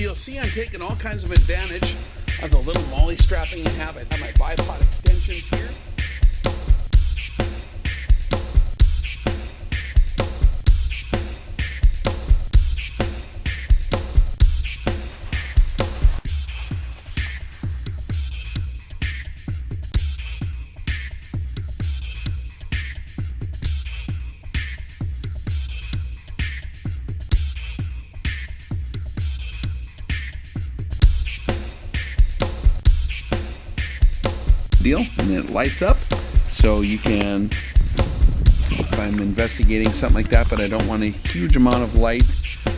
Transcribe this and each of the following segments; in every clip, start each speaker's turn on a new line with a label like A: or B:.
A: So you'll see I'm taking all kinds of advantage of the little molly strapping I have. I have my bipod extensions here. Deal, and it lights up, so you can, if I'm investigating something like that, but I don't want a huge amount of light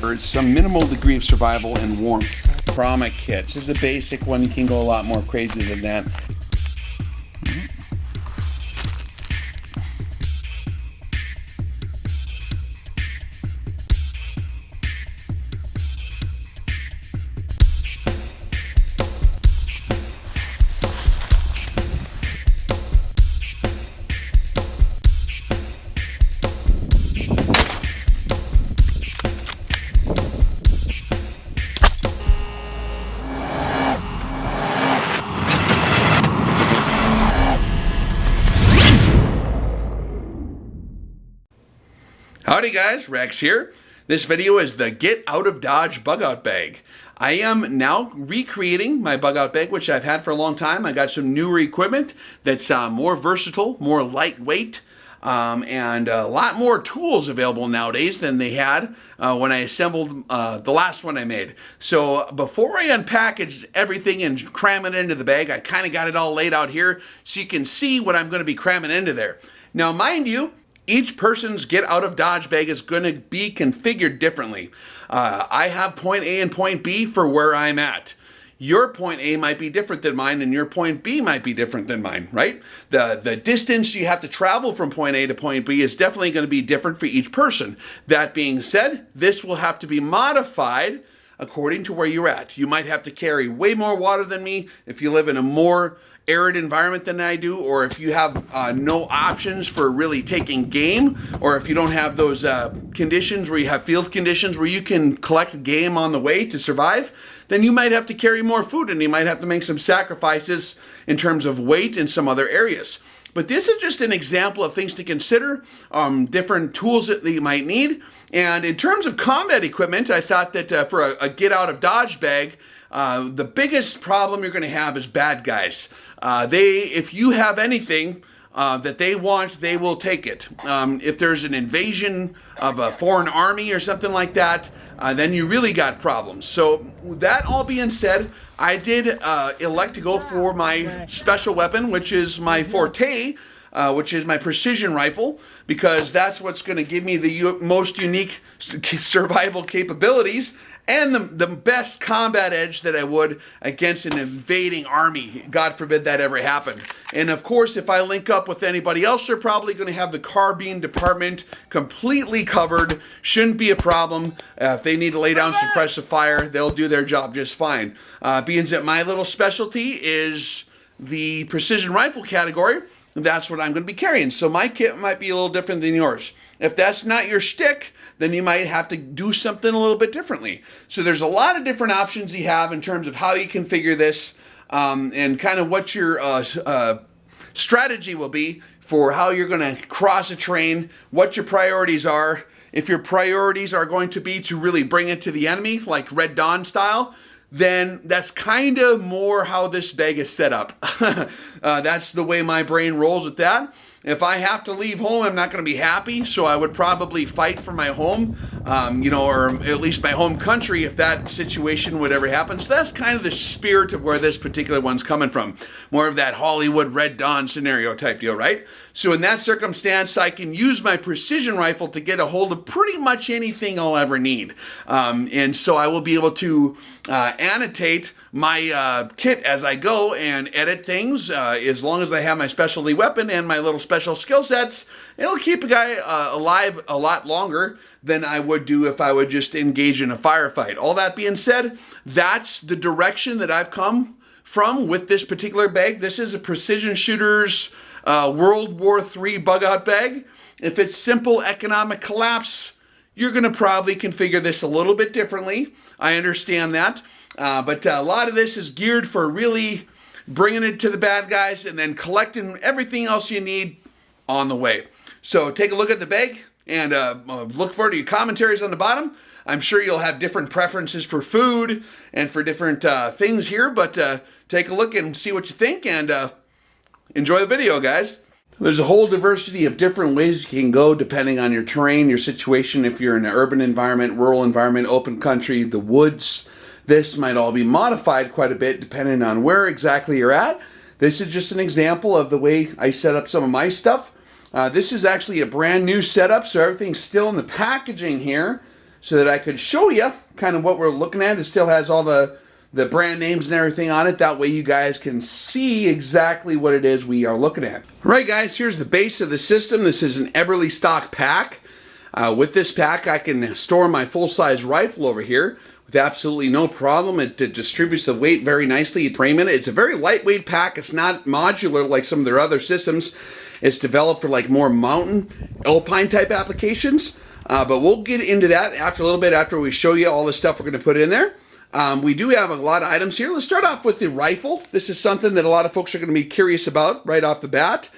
A: or some minimal degree of survival and warmth. Chromic kits. This is a basic one. You can go a lot more crazy than that. Howdy guys, Rex here. This video is the Get Out of Dodge Bug Out Bag. I am now recreating my bug out bag, which I've had for a long time. I got some newer equipment that's more versatile, more lightweight, and a lot more tools available nowadays than they had when I assembled the last one I made. So before I unpackage everything and cram it into the bag, I kind of got it all laid out here so you can see what I'm going to be cramming into there. Now mind you, each person's Get Out of Dodge bag is going to be configured differently. I have point A and point B for where I'm at. Your point A might be different than mine, and your point B might be different than mine, right? The distance you have to travel from point A to point B is definitely going to be different for each person. That being said, this will have to be modified according to where you're at. You might have to carry way more water than me if you live in a more arid environment than I do, or if you have no options for really taking game, or if you don't have those conditions where you have field conditions where you can collect game on the way to survive, then you might have to carry more food and you might have to make some sacrifices in terms of weight in some other areas. But this is just an example of things to consider, different tools that you might need. And in terms of combat equipment, I thought that for a Get Out of Dodge bag, the biggest problem you're going to have is bad guys. If you have anything that they want, they will take it. If there's an invasion of a foreign army or something like that, then you really got problems. So that all being said, I did elect to go for my special weapon, which is my forte, which is my precision rifle, because that's what's going to give me the most unique survival capabilities and the best combat edge that I would against an invading army. God forbid that ever happened. And of course, if I link up with anybody else, they're probably going to have the carbine department completely covered. Shouldn't be a problem. If they need to lay down suppressive fire, they'll do their job just fine. Being that my little specialty is the precision rifle category, that's what I'm going to be carrying. So my kit might be a little different than yours. If that's not your shtick, then you might have to do something a little bit differently. So there's a lot of different options you have in terms of how you configure this, and kind of what your strategy will be for how you're going to cross a terrain, what your priorities are. If your priorities are going to be to really bring it to the enemy, like Red Dawn style, then that's kind of more how this bag is set up. That's the way my brain rolls with that. If I have to leave home, I'm not going to be happy, so I would probably fight for my home, or at least my home country if that situation would ever happen. So that's kind of the spirit of where this particular one's coming from. More of that Hollywood Red Dawn scenario type deal, right? So in that circumstance, I can use my precision rifle to get a hold of pretty much anything I'll ever need. And so I will be able to annotate my kit as I go and edit things. As long as I have my specialty weapon and my little special skill sets, it'll keep a guy alive a lot longer than I would do if I would just engage in a firefight. All that being said, that's the direction that I've come from with this particular bag. This is a Precision Shooters World War III bug out bag. If it's simple economic collapse, you're going to probably configure this a little bit differently. I understand that. But a lot of this is geared for really bringing it to the bad guys and then collecting everything else you need on the way. So take a look at the bag and look forward to your commentaries on the bottom. I'm sure you'll have different preferences for food and for different things here, but take a look and see what you think, and enjoy the video, guys. There's a whole diversity of different ways you can go depending on your terrain, your situation. If you're in an urban environment, rural environment, open country, the woods, this might all be modified quite a bit depending on where exactly you're at. This is just an example of the way I set up some of my stuff. This is actually a brand new setup, so everything's still in the packaging here so that I could show you kind of what we're looking at. It still has all the brand names and everything on it. That way you guys can see exactly what it is we are looking at. All right, guys, here's the base of the system. This is an Eberlestock pack. With this pack, I can store my full-size rifle over here with absolutely no problem. It distributes the weight very nicely. You frame it. It's a very lightweight pack. It's not modular like some of their other systems. It's developed for like more mountain, alpine type applications. But we'll get into that after a little bit after we show you all the stuff we're going to put in there. We do have a lot of items here. Let's start off with the rifle. This is something that a lot of folks are going to be curious about right off the bat.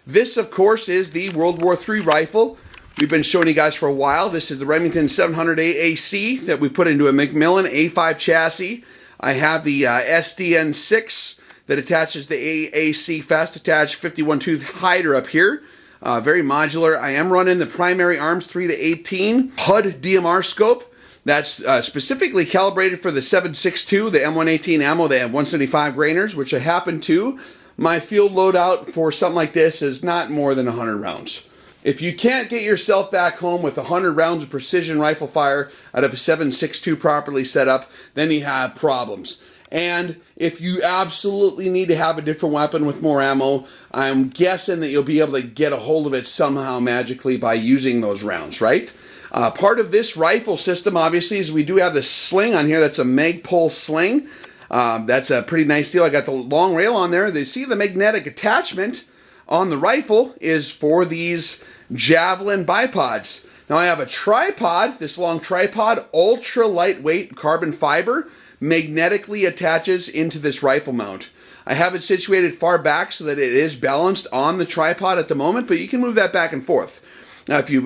A: This, of course, is the World War III rifle. We've been showing you guys for a while. This is the Remington 700 AAC that we put into a Macmillan A5 chassis. I have the SDN6 that attaches the AAC fast attach 51 tooth hider up here. Very modular. I am running the primary arms 3-18 HUD DMR scope. That's specifically calibrated for the 7.62, the M118 ammo. They have 175 grainers, which I happen to. My field loadout for something like this is not more than 100 rounds. If you can't get yourself back home with 100 rounds of precision rifle fire out of a 7.62 properly set up, then you have problems. And if you absolutely need to have a different weapon with more ammo, I'm guessing that you'll be able to get a hold of it somehow magically by using those rounds, right? Part of this rifle system, obviously, is we do have this sling on here. That's a Magpul sling. That's a pretty nice deal. I got the long rail on there. They see the magnetic attachment on the rifle is for these Javelin bipods. Now I have a tripod, this long tripod, ultra lightweight carbon fiber, magnetically attaches into this rifle mount. I have it situated far back so that it is balanced on the tripod at the moment, but you can move that back and forth. Now, if you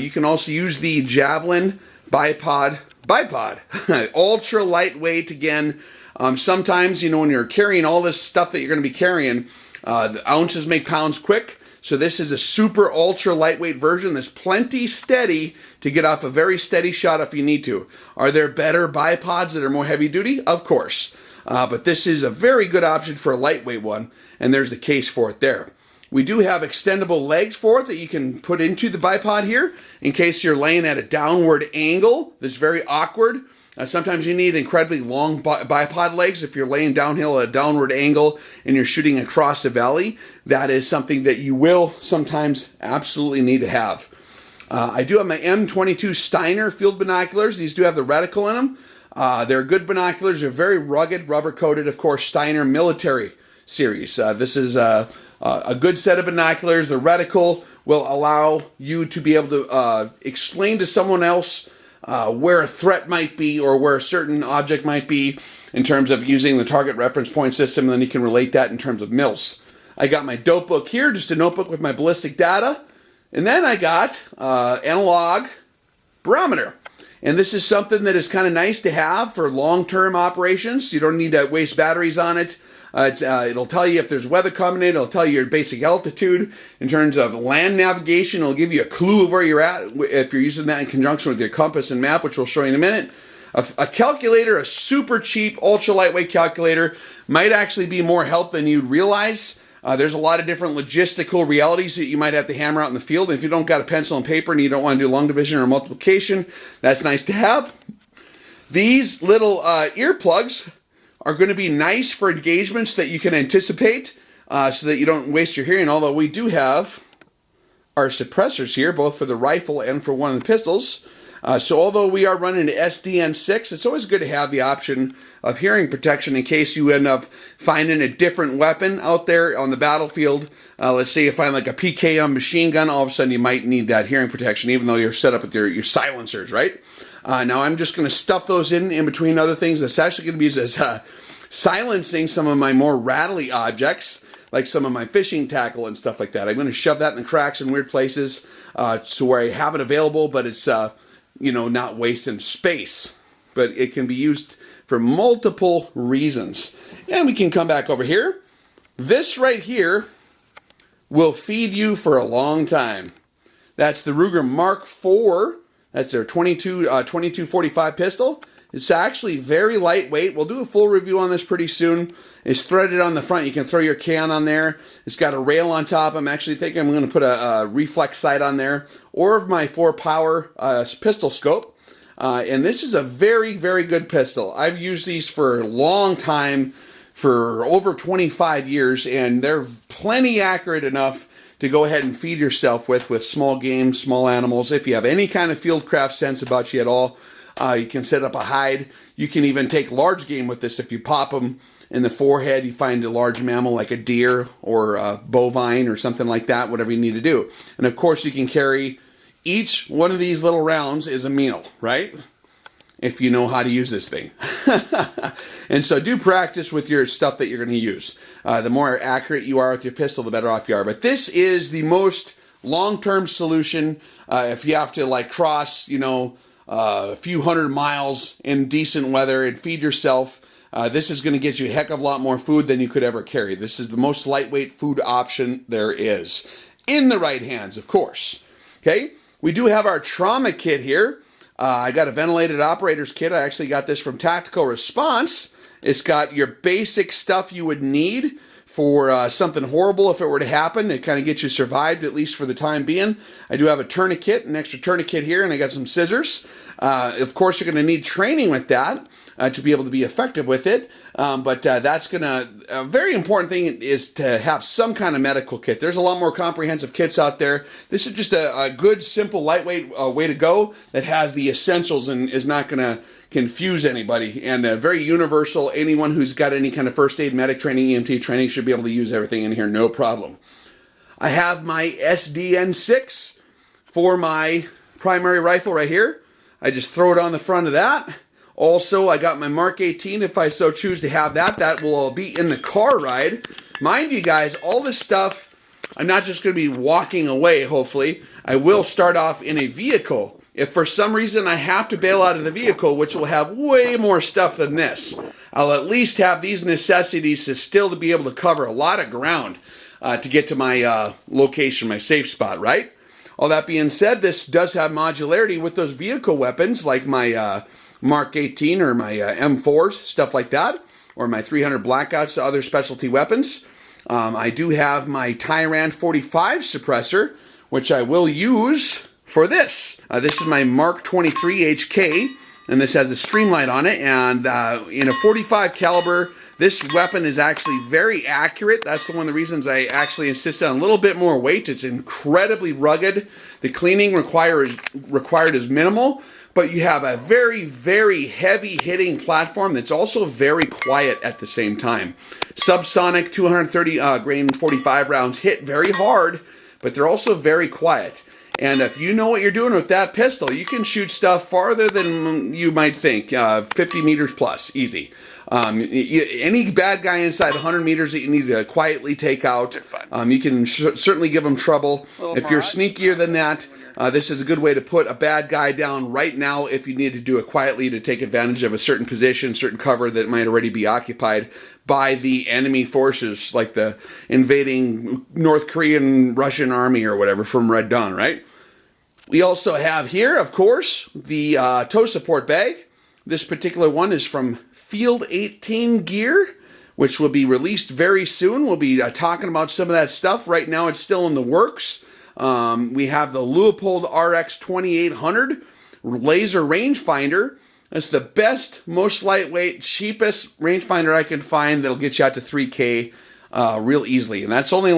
A: can also use the Javelin bipod, ultra lightweight again. Sometimes, when you're carrying all this stuff that you're going to be carrying, the ounces make pounds quick. So this is a super ultra lightweight version that's plenty steady to get off a very steady shot if you need to. Are there better bipods that are more heavy duty? Of course. But this is a very good option for a lightweight one, and there's the case for it there. We do have extendable legs for it that you can put into the bipod here in case you're laying at a downward angle that's very awkward. Sometimes you need incredibly long bipod legs if you're laying downhill at a downward angle and you're shooting across a valley. That is something that you will sometimes absolutely need to have. I do have my M22 Steiner field binoculars. These do have the reticle in them. They're good binoculars. They're very rugged, rubber-coated, of course, Steiner military series. This is a good set of binoculars. The reticle will allow you to be able to explain to someone else where a threat might be or where a certain object might be in terms of using the target reference point system, and then you can relate that in terms of mils. I got my dope book here, just a notebook with my ballistic data, and then I got analog barometer. And this is something that is kind of nice to have for long-term operations. You don't need to waste batteries on it. It'll tell you if there's weather coming in. It'll tell you your basic altitude. In terms of land navigation, it'll give you a clue of where you're at if you're using that in conjunction with your compass and map, which we'll show you in a minute. A calculator, a super cheap, ultra lightweight calculator, might actually be more help than you'd realize. There's a lot of different logistical realities that you might have to hammer out in the field. And if you don't got a pencil and paper and you don't want to do long division or multiplication, that's nice to have. These little earplugs are going to be nice for engagements that you can anticipate so that you don't waste your hearing, although we do have our suppressors here, both for the rifle and for one of the pistols. So although we are running the SDN6, it's always good to have the option of hearing protection in case you end up finding a different weapon out there on the battlefield. Let's say you find like a PKM machine gun, all of a sudden you might need that hearing protection, even though you're set up with your silencers, right? Now I'm just going to stuff those in between other things. It's actually going to be used as silencing some of my more rattly objects, like some of my fishing tackle and stuff like that. I'm going to shove that in the cracks and weird places so where I have it available, but it's not wasting space. But it can be used for multiple reasons. And we can come back over here. This right here will feed you for a long time. That's the Ruger Mark IV. That's their 2245 pistol. It's actually very lightweight. We'll do a full review on this pretty soon. It's threaded on the front. You can throw your can on there. It's got a rail on top. I'm actually thinking I'm going to put a reflex sight on there, or my 4-power pistol scope. And this is a very, very good pistol. I've used these for a long time, for over 25 years, and they're plenty accurate enough to go ahead and feed yourself with small game, small animals. If you have any kind of fieldcraft sense about you at all, you can set up a hide. You can even take large game with this. If you pop them in the forehead, you find a large mammal like a deer or a bovine or something like that, whatever you need to do. And of course you can carry, each one of these little rounds is a meal, right? If you know how to use this thing. And so do practice with your stuff that you're going to use. The more accurate you are with your pistol, the better off you are. But this is the most long-term solution if you have to like cross, a few hundred miles in decent weather and feed yourself. This is going to get you a heck of a lot more food than you could ever carry. This is the most lightweight food option there is. In the right hands, of course. Okay, we do have our trauma kit here. I got a ventilated operator's kit. I actually got this from Tactical Response. It's got your basic stuff you would need for something horrible if it were to happen. It kind of gets you survived, at least for the time being. I do have a tourniquet, an extra tourniquet here, and I got some scissors. Of course, you're going to need training with that to be able to be effective with it. But that's going to, a very important thing is to have some kind of medical kit. There's a lot more comprehensive kits out there. This is just a good, simple, lightweight way to go that has the essentials and is not going to confuse anybody, and very universal. Anyone who's got any kind of first aid, medic training, EMT training should be able to use everything in here, no problem. I have my SDN6 for my primary rifle right here. I just throw it on the front of that. Also, I got my Mark 18 if I so choose to have that. That will be in the car ride. Mind you guys, all this stuff, I'm not just going to be walking away, hopefully. I will start off in a vehicle. If for some reason I have to bail out of the vehicle, which will have way more stuff than this, I'll at least have these necessities to be able to cover a lot of ground to get to my location, my safe spot, right? All that being said, this does have modularity with those vehicle weapons like my Mark 18 or my M4s, stuff like that, or my 300 Blackouts to other specialty weapons. I do have my Tyran 45 suppressor, which I will use for this. This is my Mark 23 HK, and this has a streamlight on it, and in a 45 caliber, this weapon is actually very accurate. That's one of the reasons I actually insisted on a little bit more weight. It's incredibly rugged. The cleaning required is minimal, but you have a very, very heavy hitting platform that's also very quiet at the same time. Subsonic 230 grain 45 rounds hit very hard, but they're also very quiet. And if you know what you're doing with that pistol, you can shoot stuff farther than you might think, 50 meters plus, easy. Any bad guy inside 100 meters that you need to quietly take out, you can certainly give them trouble. If you're sneakier than that, this is a good way to put a bad guy down right now if you need to do it quietly to take advantage of a certain position, certain cover that might already be occupied by the enemy forces, like the invading North Korean Russian army or whatever from Red Dawn, right? We also have here, of course, the toe support bag. This particular one is from Field 18 Gear, which will be released very soon. We'll be talking about some of that stuff. Right now it's still in the works. We have the Leupold RX 2800 laser rangefinder. It's the best, most lightweight, cheapest rangefinder I can find that'll get you out to 3K real easily. And that's only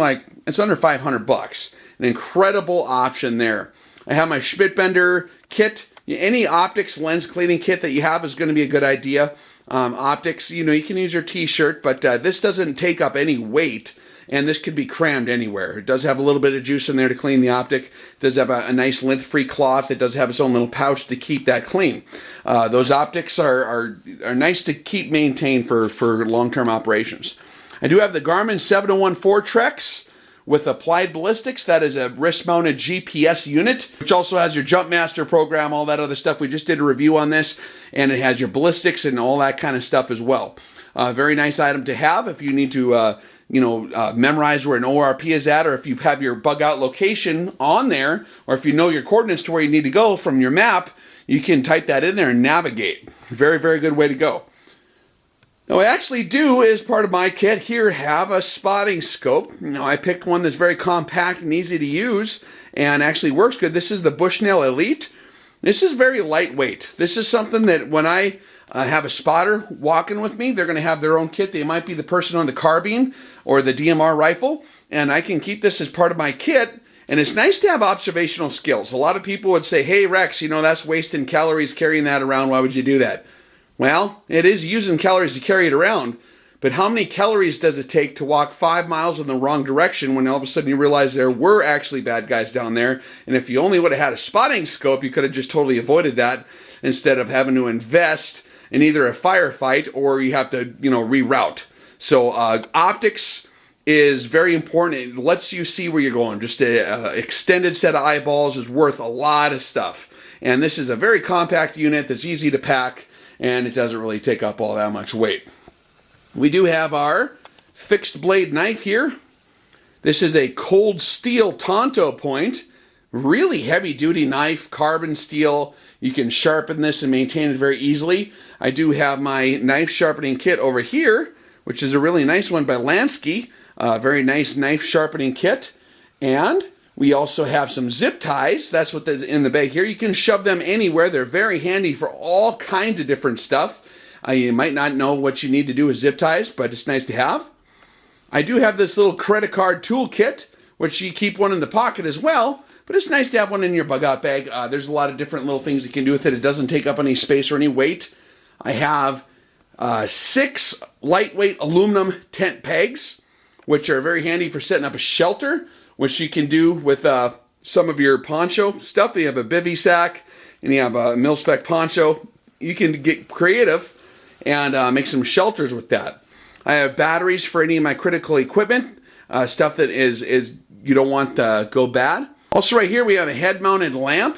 A: it's under 500 bucks. An incredible option there. I have my Schmidt Bender kit. Any optics lens cleaning kit that you have is going to be a good idea. Optics, you know, you can use your t-shirt, but this doesn't take up any weight, and this could be crammed anywhere. It does have a little bit of juice in there to clean the optic. It does have a nice lint-free cloth. It does have its own little pouch to keep that clean. Those optics are nice to keep maintained for long-term operations. I do have the Garmin 701 Trex with applied ballistics. That is a wrist-mounted GPS unit, which also has your Jump Master program, all that other stuff. We just did a review on this, and it has your ballistics and all that kind of stuff as well. Very nice item to have if you need to, memorize where an ORP is at, or if you have your bug out location on there, or if you know your coordinates to where you need to go from your map, you can type that in there and navigate. Very, very good way to go. Now, I actually do, as part of my kit here, have a spotting scope. Now, I picked one that's very compact and easy to use and actually works good. This is the Bushnell Elite. This is very lightweight. This is something that when I have a spotter walking with me, they're going to have their own kit. They might be the person on the carbine or the DMR rifle, and I can keep this as part of my kit. And it's nice to have observational skills. A lot of people would say, hey, Rex, you know, that's wasting calories carrying that around. Why would you do that? Well, it is using calories to carry it around, but how many calories does it take to walk 5 miles in the wrong direction when all of a sudden you realize there were actually bad guys down there? And if you only would have had a spotting scope, you could have just totally avoided that instead of having to invest in either a firefight or you have to, reroute. So optics is very important. It lets you see where you're going. Just an extended set of eyeballs is worth a lot of stuff. And this is a very compact unit that's easy to pack, and it doesn't really take up all that much weight. We do have our fixed blade knife here. This is a cold steel Tanto point. Really heavy duty knife, carbon steel. You can sharpen this and maintain it very easily. I do have my knife sharpening kit over here, which is a really nice one by Lansky. Very nice knife sharpening kit. And we also have some zip ties. That's what is in the bag here. You can shove them anywhere. They're very handy for all kinds of different stuff. You might not know what you need to do with zip ties, but it's nice to have. I do have this little credit card toolkit, which you keep one in the pocket as well, but it's nice to have one in your bug out bag. There's a lot of different little things you can do with it. It doesn't take up any space or any weight. I have 6 lightweight aluminum tent pegs, which are very handy for setting up a shelter, which you can do with some of your poncho stuff. You have a bivy sack and you have a mil-spec poncho. You can get creative and make some shelters with that. I have batteries for any of my critical equipment, stuff that is you don't want to go bad. Also right here we have a head-mounted lamp,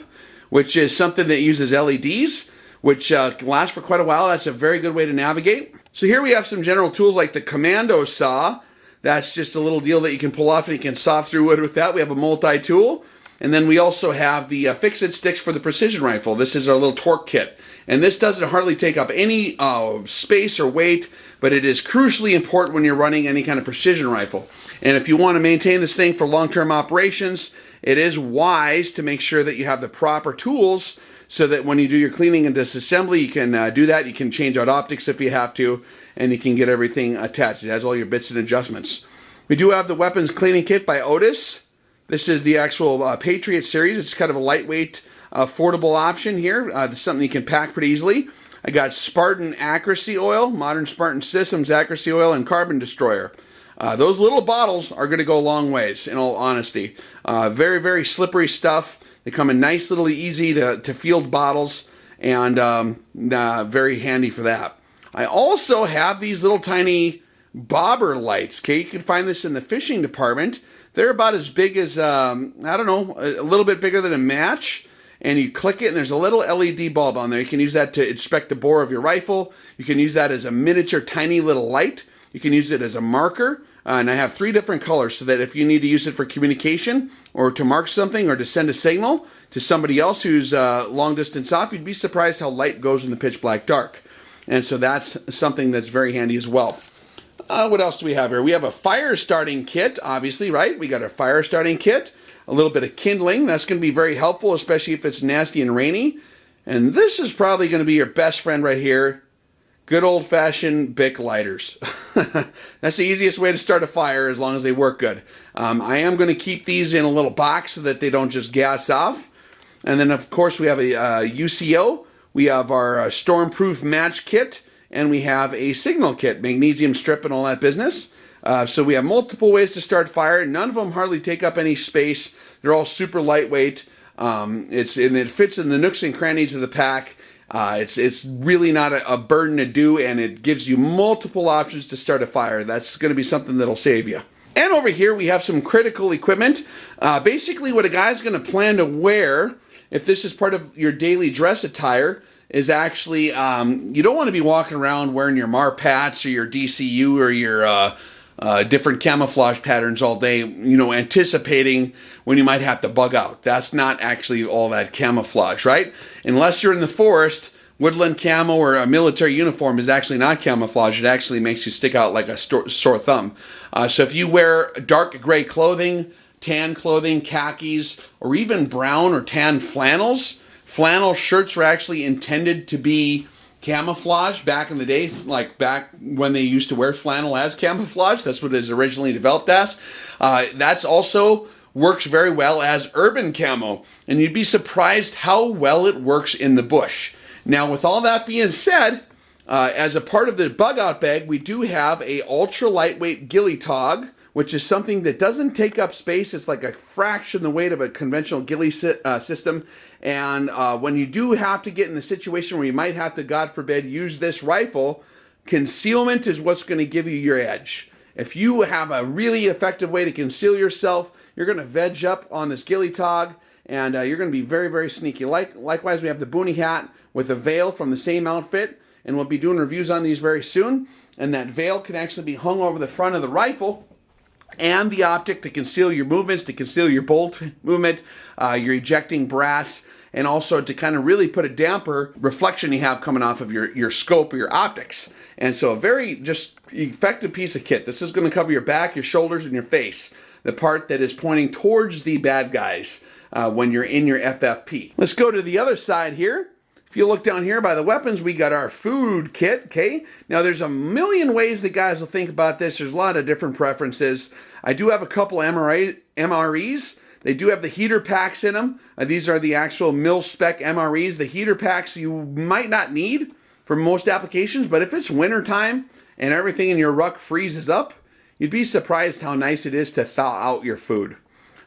A: which is something that uses LEDs, which lasts for quite a while. That's a very good way to navigate. So here we have some general tools like the commando saw. That's just a little deal that you can pull off and you can saw through wood with that. We have a multi-tool. And then we also have the fix-it sticks for the precision rifle. This is our little torque kit. And this doesn't hardly take up any space or weight, but it is crucially important when you're running any kind of precision rifle. And if you want to maintain this thing for long-term operations, it is wise to make sure that you have the proper tools so that when you do your cleaning and disassembly, you can do that. You can change out optics if you have to, and you can get everything attached. It has all your bits and adjustments. We do have the weapons cleaning kit by Otis. This is the actual Patriot series. It's kind of a lightweight, affordable option here. It's something you can pack pretty easily. I got Spartan Accuracy Oil, Modern Spartan Systems Accuracy Oil, and Carbon Destroyer. Those little bottles are going to go a long ways, in all honesty. Very, very slippery stuff. They come in nice, little, easy to field bottles, and very handy for that. I also have these little tiny bobber lights. Okay, you can find this in the fishing department. They're about as big as, a little bit bigger than a match. And you click it, and there's a little LED bulb on there. You can use that to inspect the bore of your rifle. You can use that as a miniature, tiny little light. You can use it as a marker. And I have 3 different colors so that if you need to use it for communication or to mark something or to send a signal to somebody else who's long distance off, you'd be surprised how light goes in the pitch black dark. And so that's something that's very handy as well. What else do we have here? We have a fire starting kit, obviously, right? We got a fire starting kit, a little bit of kindling. That's going to be very helpful, especially if it's nasty and rainy. And this is probably going to be your best friend right here. Good old-fashioned Bic lighters. That's the easiest way to start a fire as long as they work good. I am going to keep these in a little box so that they don't just gas off. And then, of course, we have a UCO. We have our stormproof match kit and we have a signal kit, magnesium strip and all that business. So we have multiple ways to start fire. None of them hardly take up any space. They're all super lightweight. And it fits in the nooks and crannies of the pack. It's really not a burden to do, and it gives you multiple options to start a fire. That's going to be something that'll save you. And over here we have some critical equipment. Basically what a guy's going to plan to wear, if this is part of your daily dress attire, is actually, you don't want to be walking around wearing your Marpats or your DCU or your different camouflage patterns all day, anticipating when you might have to bug out. That's not actually all that camouflage, right? Unless you're in the forest, woodland camo or a military uniform is actually not camouflage. It actually makes you stick out like a sore thumb. So if you wear dark gray clothing, tan clothing, khakis, or even brown or tan flannels, flannel shirts were actually intended to be camouflage back in the day, like back when they used to wear flannel as camouflage. That's what it is originally developed as. That's also works very well as urban camo, and you'd be surprised how well it works in the bush. Now, with all that being said, as a part of the bug out bag, we do have a ultra lightweight ghillie tog, which is something that doesn't take up space. It's like a fraction the weight of a conventional ghillie system. And when you do have to get in the situation where you might have to, God forbid, use this rifle, concealment is what's going to give you your edge. If you have a really effective way to conceal yourself, you're going to veg up on this ghillie tog, and you're going to be very, very sneaky. Likewise, we have the boonie hat with a veil from the same outfit, and we'll be doing reviews on these very soon. And that veil can actually be hung over the front of the rifle, and the optic to conceal your movements, to conceal your bolt movement, your ejecting brass, and also to kind of really put a damper reflection you have coming off of your scope or your optics. And so a very just effective piece of kit. This is going to cover your back, your shoulders, and your face, the part that is pointing towards the bad guys when you're in your FFP. Let's go to the other side here. If you look down here by the weapons, we got our food kit, okay? Now, there's a million ways that guys will think about this. There's a lot of different preferences. I do have a couple MREs. They do have the heater packs in them. These are the actual mil-spec MREs. The heater packs you might not need for most applications, but if it's winter time and everything in your ruck freezes up, you'd be surprised how nice it is to thaw out your food.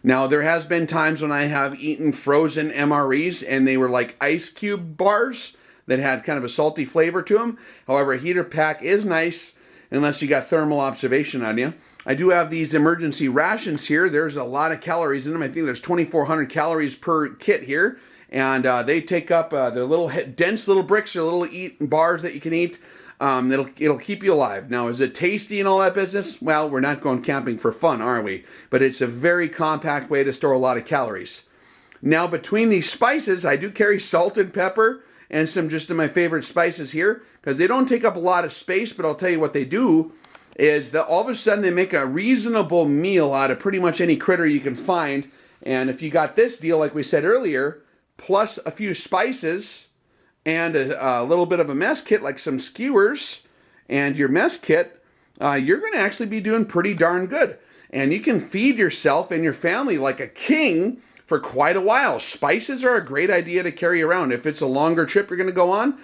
A: Now, there has been times when I have eaten frozen MREs and they were like ice cube bars that had kind of a salty flavor to them. However, a heater pack is nice unless you got thermal observation on you. I do have these emergency rations here. There's a lot of calories in them. I think there's 2,400 calories per kit here. And they take up, they're little dense little bricks or little bars that you can eat. It'll keep you alive. Now, is it tasty and all that business? Well, we're not going camping for fun, are we? But it's a very compact way to store a lot of calories. Now, between these spices, I do carry salt and pepper and some just of my favorite spices here because they don't take up a lot of space, but I'll tell you what they do is that all of a sudden they make a reasonable meal out of pretty much any critter you can find. And if you got this deal, like we said earlier, plus a few spices and a little bit of a mess kit, like some skewers and your mess kit, you're going to actually be doing pretty darn good. And you can feed yourself and your family like a king for quite a while. Spices are a great idea to carry around. If it's a longer trip you're going to go on,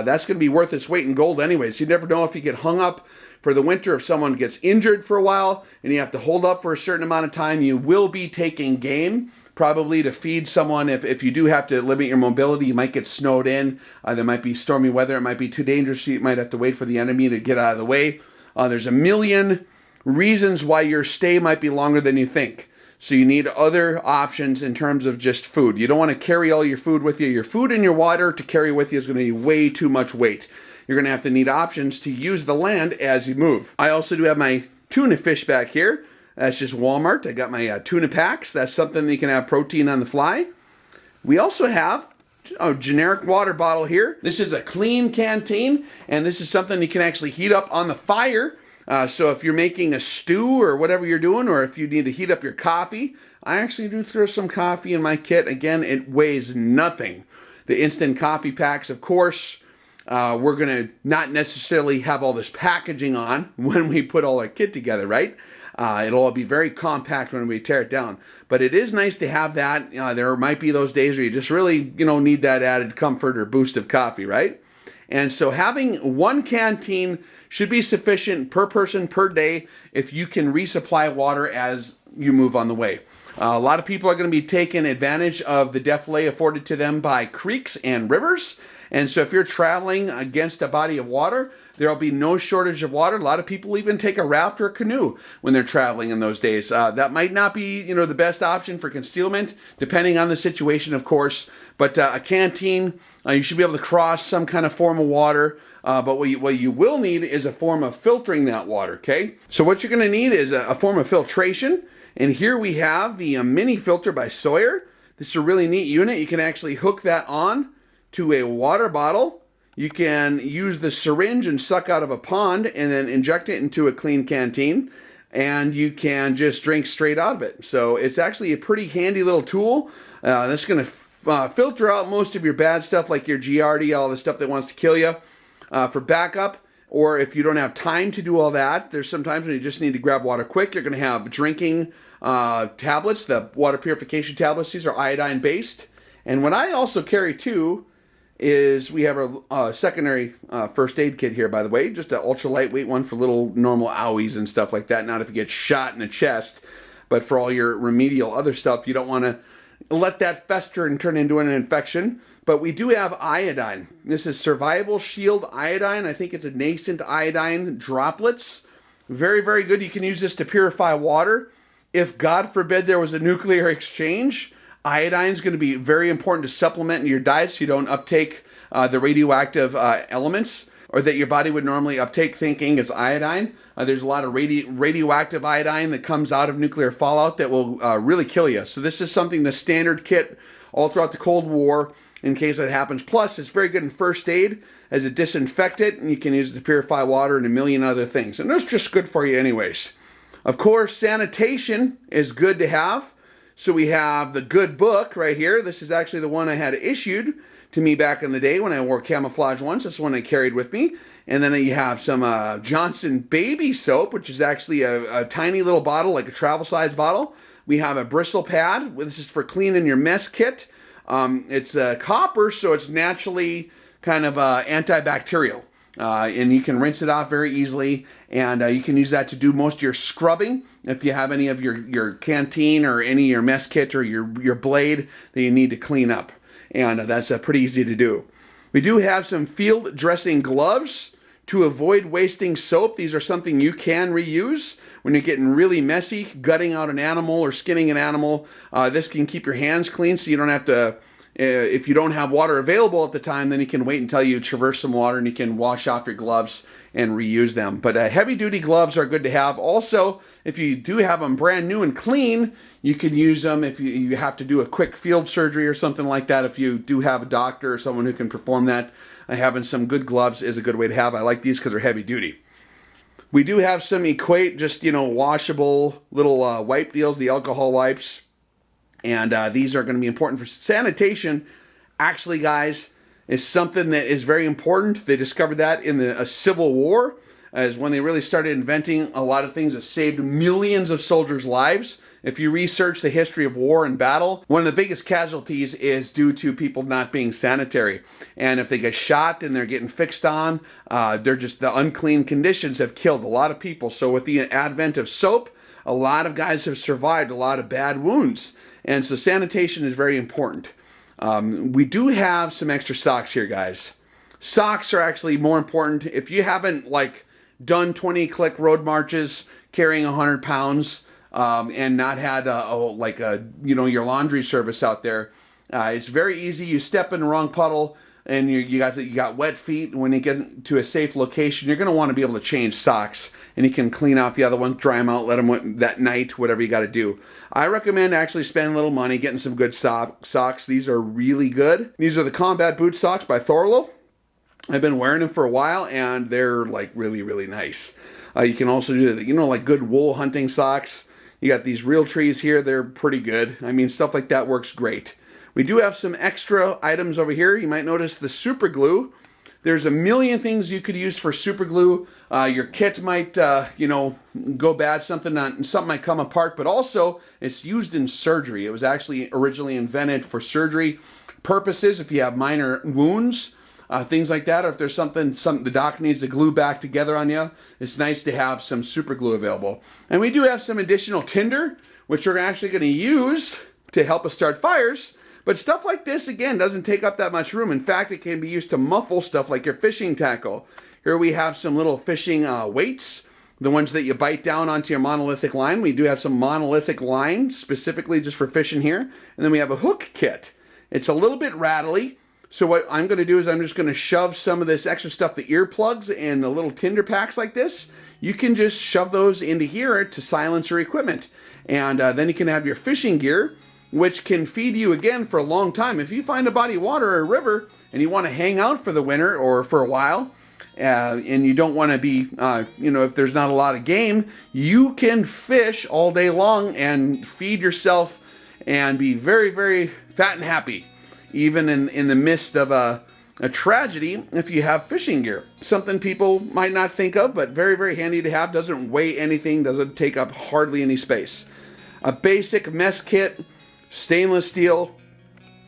A: that's going to be worth its weight in gold anyways. You never know if you get hung up for the winter, if someone gets injured for a while and you have to hold up for a certain amount of time, you will be taking game probably to feed someone. If you do have to limit your mobility, you might get snowed in. There might be stormy weather. It might be too dangerous. So you might have to wait for the enemy to get out of the way. There's a million reasons why your stay might be longer than you think. So you need other options in terms of just food. You don't want to carry all your food with you. Your food and your water to carry with you is going to be way too much weight. You're going to have to need options to use the land as you move. I also do have my tuna fish back here. That's just Walmart. I got my tuna packs. That's something that you can have protein on the fly. We also have a generic water bottle here. This is a clean canteen, and this is something you can actually heat up on the fire. So if you're making a stew or whatever you're doing, or if you need to heat up your coffee, I actually do throw some coffee in my kit. Again, it weighs nothing. The instant coffee packs, of course, we're going to not necessarily have all this packaging on when we put all our kit together, right? It'll all be very compact when we tear it down. But it is nice to have that. There might be those days where you just really, need that added comfort or boost of coffee, right? And so having one canteen should be sufficient per person per day if you can resupply water as you move on the way. A lot of people are going to be taking advantage of the defilé afforded to them by creeks and rivers. And so if you're traveling against a body of water, there'll be no shortage of water. A lot of people even take a raft or a canoe when they're traveling in those days. That might not be, the best option for concealment, depending on the situation, of course. But a canteen, you should be able to cross some kind of form of water. But what you will need is a form of filtering that water, okay? So what you're going to need is a form of filtration. And here we have the mini filter by Sawyer. This is a really neat unit. You can actually hook that on to a water bottle. You can use the syringe and suck out of a pond and then inject it into a clean canteen. And you can just drink straight out of it. So it's actually a pretty handy little tool. That's going to filter out most of your bad stuff like your Giardia, all the stuff that wants to kill you. For backup, or if you don't have time to do all that, there's sometimes when you just need to grab water quick. You're going to have drinking tablets, the water purification tablets. These are iodine based. And what I also carry too is we have a secondary first aid kit here, by the way, just an ultra lightweight one for little normal owies and stuff like that. Not if you get shot in the chest, but for all your remedial other stuff, you don't want to let that fester and turn into an infection. But we do have iodine. This is Survival Shield iodine. I think it's a nascent iodine droplets. Very, very good. You can use this to purify water. If, God forbid, there was a nuclear exchange, iodine is going to be very important to supplement in your diet so you don't uptake the radioactive elements or that your body would normally uptake thinking it's iodine. There's a lot of radioactive iodine that comes out of nuclear fallout that will really kill you. So this is something the standard kit all throughout the Cold War in case that happens. Plus, it's very good in first aid as a disinfectant, and you can use it to purify water and a million other things. And it's just good for you anyways. Of course, sanitation is good to have. So we have the good book right here. This is actually the one I had issued to me back in the day when I wore camouflage ones. This is one I carried with me. And then you have some Johnson baby soap, which is actually a tiny little bottle, like a travel size bottle. We have a bristle pad. This is for cleaning your mess kit. It's copper, so it's naturally kind of antibacterial. And you can rinse it off very easily. And you can use that to do most of your scrubbing. If you have any of your canteen or any of your mess kit or your blade that you need to clean up. And that's pretty easy to do. We do have some field dressing gloves to avoid wasting soap. These are something you can reuse when you're getting really messy, gutting out an animal or skinning an animal. This can keep your hands clean so you don't have to, if you don't have water available at the time, then you can wait until you traverse some water and you can wash off your gloves and reuse them. But heavy duty gloves are good to have. Also, if you do have them brand new and clean, you can use them if you have to do a quick field surgery or something like that. If you do have a doctor or someone who can perform that, having some good gloves is a good way to have. I like these because they're heavy duty. We do have some Equate, just, washable little wipe deals, the alcohol wipes. And these are going to be important for sanitation. Actually, guys, is something that is very important. They discovered that in the Civil War, as when they really started inventing a lot of things that saved millions of soldiers' lives. If you research the history of war and battle, one of the biggest casualties is due to people not being sanitary. And if they get shot and they're getting fixed on, the unclean conditions have killed a lot of people. So with the advent of soap, a lot of guys have survived a lot of bad wounds. And so sanitation is very important. We do have some extra socks here, guys. Socks are actually more important. If you haven't done 20-click road marches carrying 100 pounds, and not had your laundry service out there, it's very easy. You step in the wrong puddle and you got wet feet. When you get to a safe location, you're going to want to be able to change socks, and you can clean off the other ones, dry them out, let them that night, whatever you got to do. I recommend actually spending a little money getting some good socks. These are really good. These are the Combat Boot Socks by Thorlo. I've been wearing them for a while, and they're really, really nice. You can also do good wool hunting socks. You got these real trees here. They're pretty good. I mean, stuff like that works great. We do have some extra items over here. You might notice the super glue. There's a million things you could use for super glue. Your kit might, go bad. Something might come apart. But also, it's used in surgery. It was actually originally invented for surgery purposes. If you have minor wounds, things like that, or if there's something the dock needs to glue back together on you, it's nice to have some super glue available. And we do have some additional tinder, which we're actually going to use to help us start fires. But stuff like this, again, doesn't take up that much room. In fact, it can be used to muffle stuff like your fishing tackle. Here we have some little fishing weights, the ones that you bite down onto your monolithic line. We do have some monolithic line specifically just for fishing here. And then we have a hook kit. It's a little bit rattly. So what I'm going to do is I'm just going to shove some of this extra stuff, the earplugs and the little tinder packs like this. You can just shove those into here to silence your equipment. And then you can have your fishing gear, which can feed you again for a long time. If you find a body of water or a river and you want to hang out for the winter or for a while, and you don't want to be, if there's not a lot of game, you can fish all day long and feed yourself and be very, very fat and happy, even in the midst of a tragedy if you have fishing gear. Something people might not think of, but very, very handy to have. Doesn't weigh anything, doesn't take up hardly any space. A basic mess kit, stainless steel.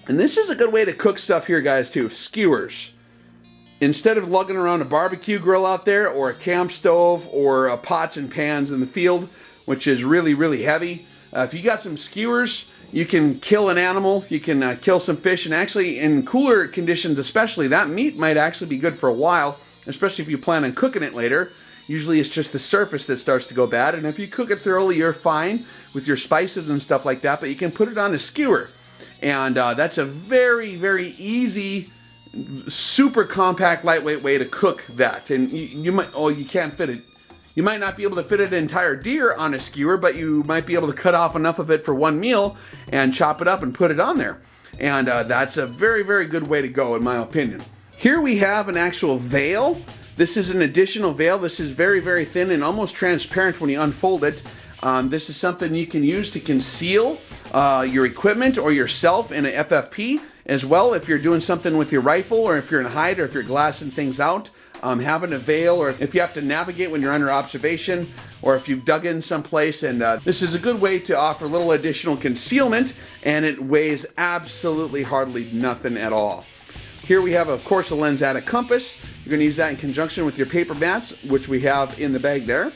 A: And this is a good way to cook stuff here, guys, too. Skewers. Instead of lugging around a barbecue grill out there or a camp stove or pots and pans in the field, which is really, really heavy, if you got some skewers, you can kill an animal, you can kill some fish, and actually in cooler conditions especially, that meat might actually be good for a while, especially if you plan on cooking it later. Usually it's just the surface that starts to go bad, and if you cook it thoroughly, you're fine with your spices and stuff like that, but you can put it on a skewer. And that's a very, very easy, super compact, lightweight way to cook that. And you can't fit it. You might not be able to fit an entire deer on a skewer, but you might be able to cut off enough of it for one meal and chop it up and put it on there. And that's a very, very good way to go, in my opinion. Here we have an actual veil. This is an additional veil. This is very, very thin and almost transparent when you unfold it. This is something you can use to conceal your equipment or yourself in an FFP as well. If you're doing something with your rifle, or if you're in hide, or if you're glassing things out, having a veil, or if you have to navigate when you're under observation, or if you've dug in someplace. And this is a good way to offer a little additional concealment, and it weighs absolutely hardly nothing at all. Here we have, of course, a lens and a compass. You're going to use that in conjunction with your paper mats, which we have in the bag there.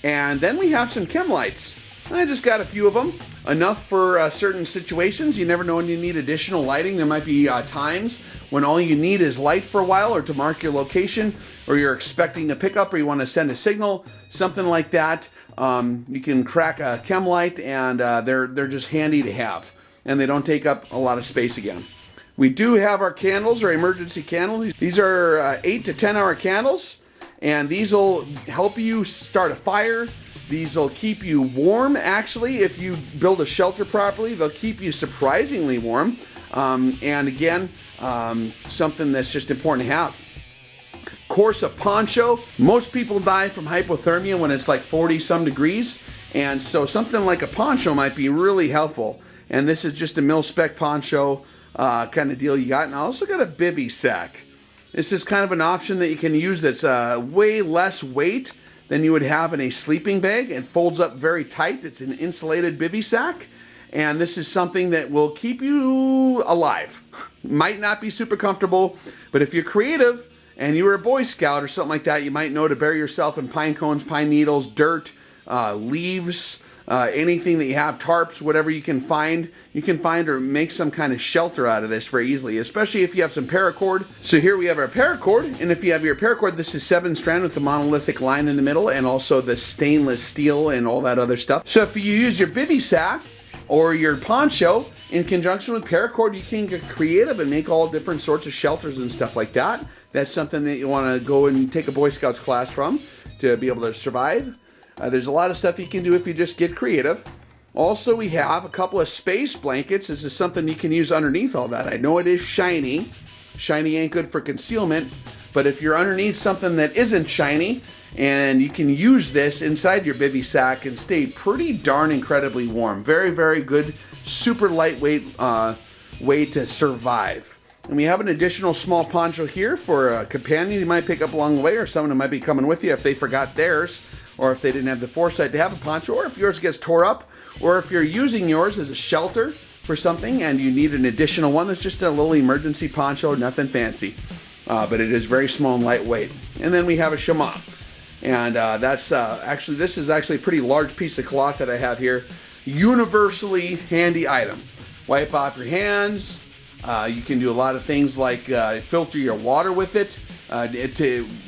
A: And then we have some chem lights. I just got a few of them, enough for certain situations. You never know when you need additional lighting. There might be times when all you need is light for a while, or to mark your location, or you're expecting a pickup, or you want to send a signal, something like that. You can crack a chem light, and they're just handy to have, and they don't take up a lot of space again. We do have our candles, our emergency candles. These are 8 to 10 hour candles, and these will help you start a fire. These will keep you warm, actually. If you build a shelter properly, they'll keep you surprisingly warm. And again, something that's just important to have. Of course, a poncho. Most people die from hypothermia when it's like 40 some degrees. And so something like a poncho might be really helpful. And this is just a mil-spec poncho kind of deal you got. And I also got a bivy sack. This is kind of an option that you can use that's way less weight than you would have in a sleeping bag. It folds up very tight. It's an insulated bivy sack. And this is something that will keep you alive. Might not be super comfortable, but if you're creative and you were a Boy Scout or something like that, you might know to bury yourself in pine cones, pine needles, dirt, leaves, anything that you have, tarps, whatever you can find or make some kind of shelter out of this very easily, especially if you have some paracord. So here we have our paracord, and if you have your paracord, this is 7-strand with the monolithic line in the middle and also the stainless steel and all that other stuff. So if you use your bivy sack or your poncho in conjunction with paracord, you can get creative and make all different sorts of shelters and stuff like that. That's something that you want to go and take a Boy Scouts class from to be able to survive. There's a lot of stuff you can do if you just get creative. Also, we have a couple of space blankets. This is something you can use underneath all that. I know it is shiny. Shiny ain't good for concealment, but if you're underneath something that isn't shiny, and you can use this inside your bivy sack and stay pretty darn incredibly warm. Very, very good, super lightweight way to survive. And we have an additional small poncho here for a companion you might pick up along the way, or someone who might be coming with you if they forgot theirs, or if they didn't have the foresight to have a poncho, or if yours gets tore up, or if you're using yours as a shelter for something and you need an additional one. That's just a little emergency poncho, nothing fancy. but it is very small and lightweight. And then we have a shema. And that's actually, this is actually a pretty large piece of cloth that I have here. Universally handy item. Wipe off your hands. You can do a lot of things like filter your water with it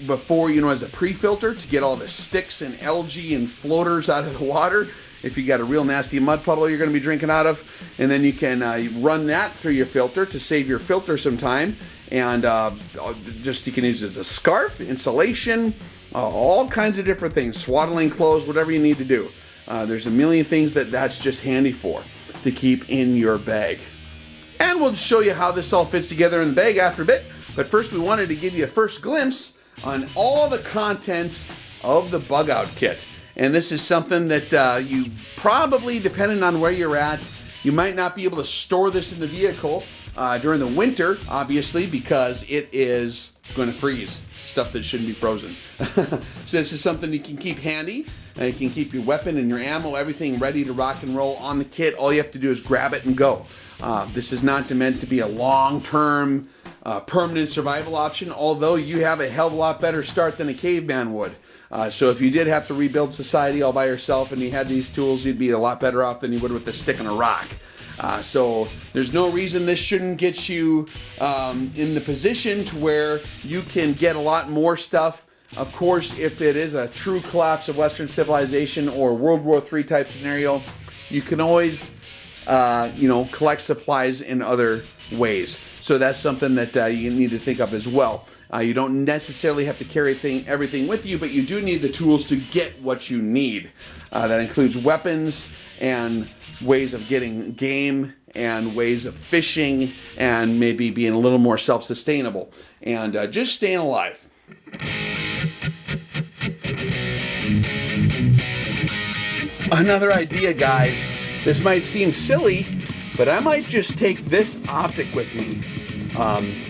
A: before, as a pre-filter to get all the sticks and algae and floaters out of the water. If you got a real nasty mud puddle you're going to be drinking out of, and then you can run that through your filter to save your filter some time. And you can use it as a scarf, insulation, all kinds of different things, swaddling clothes, whatever you need to do. There's a million things that's just handy for to keep in your bag. And we'll show you how this all fits together in the bag after a bit. But first we wanted to give you a first glimpse on all the contents of the bug out kit. And this is something that you probably, depending on where you're at, you might not be able to store this in the vehicle during the winter, obviously, because it is going to freeze. Stuff that shouldn't be frozen. So this is something you can keep handy. You can keep your weapon and your ammo, everything ready to rock and roll on the kit. All you have to do is grab it and go. This is not meant to be a long-term, permanent survival option, although you have a hell of a lot better start than a caveman would. So if you did have to rebuild society all by yourself and you had these tools, you'd be a lot better off than you would with a stick and a rock. So there's no reason this shouldn't get you in the position to where you can get a lot more stuff. Of course, if it is a true collapse of Western civilization or World War III type scenario, you can always, collect supplies in other ways. So that's something that you need to think of as well. You don't necessarily have to carry everything with you, but you do need the tools to get what you need. That includes weapons and ways of getting game and ways of fishing and maybe being a little more self-sustainable and just staying alive. Another idea, guys. This might seem silly, but I might just take this optic with me.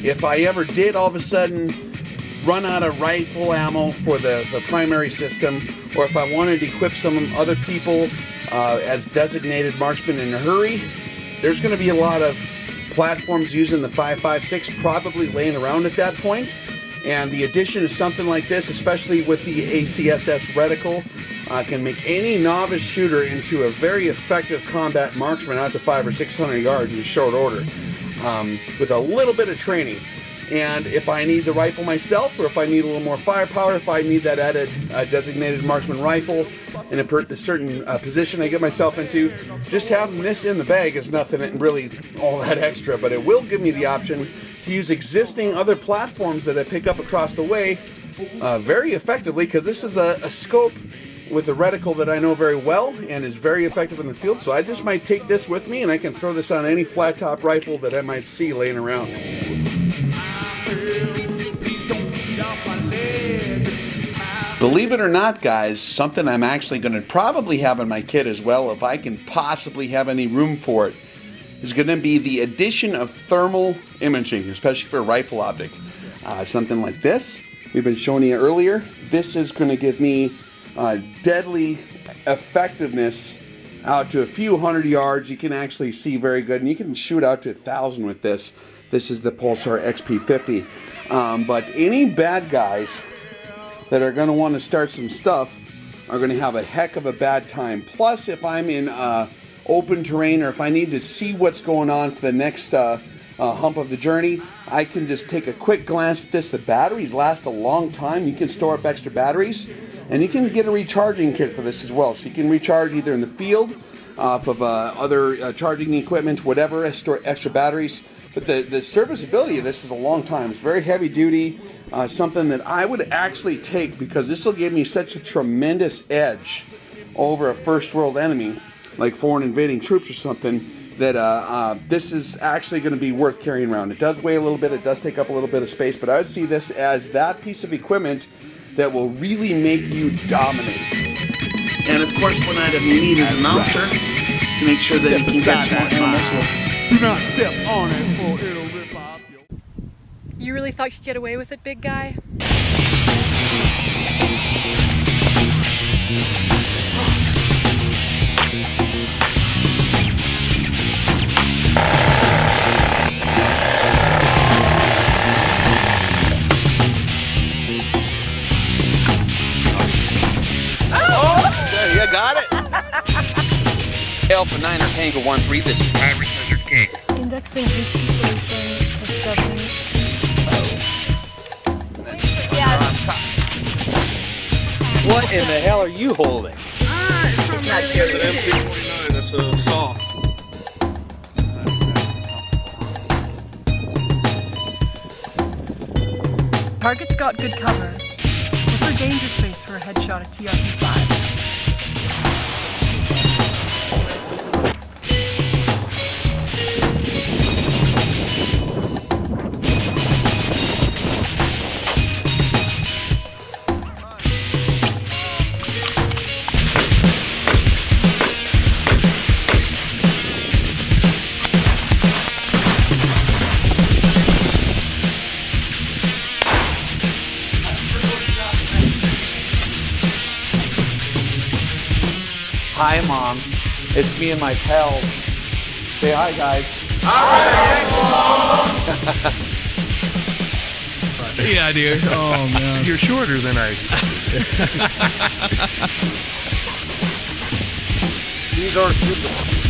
A: If I ever did all of a sudden run out of rifle ammo for the primary system, or if I wanted to equip some other people as designated marksmen in a hurry, there's going to be a lot of platforms using the 5.56 probably laying around at that point. And the addition of something like this, especially with the ACSS Reticle, can make any novice shooter into a very effective combat marksman out to 500 or 600 yards in short order, with a little bit of training. And if I need the rifle myself, or if I need a little more firepower, if I need that added designated marksman rifle in a certain position I get myself into, just having this in the bag is nothing really all that extra, but it will give me the option to use existing other platforms that I pick up across the way very effectively, because this is a scope with a reticle that I know very well and is very effective in the field. So I just might take this with me and I can throw this on any flat top rifle that I might see laying around. Believe it or not, guys, something I'm actually going to probably have in my kit as well, if I can possibly have any room for it, is going to be the addition of thermal imaging, especially for a rifle optic. Something like this, we've been showing you earlier. This is going to give me deadly effectiveness out to a few hundred yards. You can actually see very good, and you can shoot out to 1,000 with this. This is the Pulsar XP50. But any bad guys that are going to want to start some stuff are going to have a heck of a bad time. Plus, if I'm in open terrain, or if I need to see what's going on for the next hump of the journey, I can just take a quick glance at this. The batteries last a long time. You can store up extra batteries, and you can get a recharging kit for this as well. So you can recharge either in the field, off of other charging equipment, whatever, store extra batteries. But the serviceability of this is a long time. It's very heavy duty, something that I would actually take, because this will give me such a tremendous edge over a first world enemy, like foreign invading troops or something, that this is actually going to be worth carrying around. It does weigh a little bit, it does take up a little bit of space, but I would see this as that piece of equipment that will really make you dominate. And of course, one item you need is a mounter to make sure that you can get small animals.
B: Do not step on it, for it'll rip off your...
C: You really thought you'd get away with it, big guy?
D: Alpha 9 or Tango 1-3, this is Pirate Lizard King.
E: Indexing hasty solution is 7.
F: What in the hell are you holding?
G: It's not sure.
B: It's an MP49, it's a saw.
E: Target's got good cover. Look for danger space for a headshot at TRP-5.
F: Hi, Mom. It's me and my pals. Say hi, guys.
H: Yeah, dude. Oh, man.
I: You're shorter than I expected.
F: These are super.